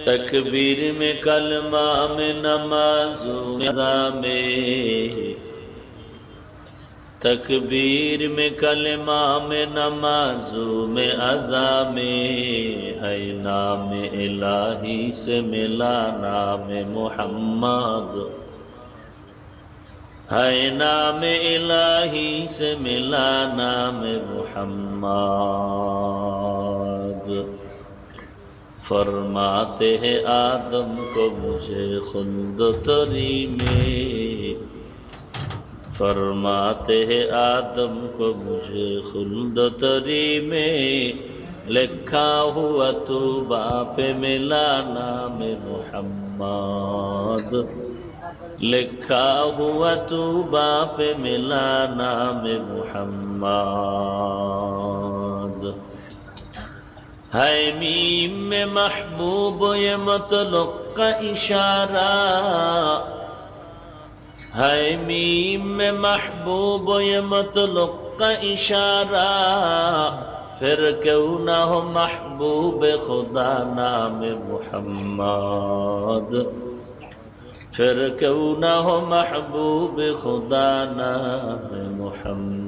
तकबीर में कलमा में नमाज़ों में अज़ा में, तकबीर में कलमा में नमाज़ों में अज़ा में, है नाम इलाही से मिला नाम मोहम्मद, है नाम इलाही से मिला नाम मोहम्मद। फरमाते हैं आदम को मुझे खुल्द तरी में, फरमाते हैं आदम को मुझे खुल्द तरी में, लिखा हुआ तूबा पे मिला नाम मोहम्मद, लिखा हुआ तूबा पे मिला नाम मोहम्मद। है मीम में महबूब ये मतलुक का इशारा, है मीम में महबूब ये मतलुक का इशारा, फिर क्यों ना हो महबूब खुदा नाम मोहम्मद, फिर क्यों ना हो महबूब खुदा नाम मोहम्मद।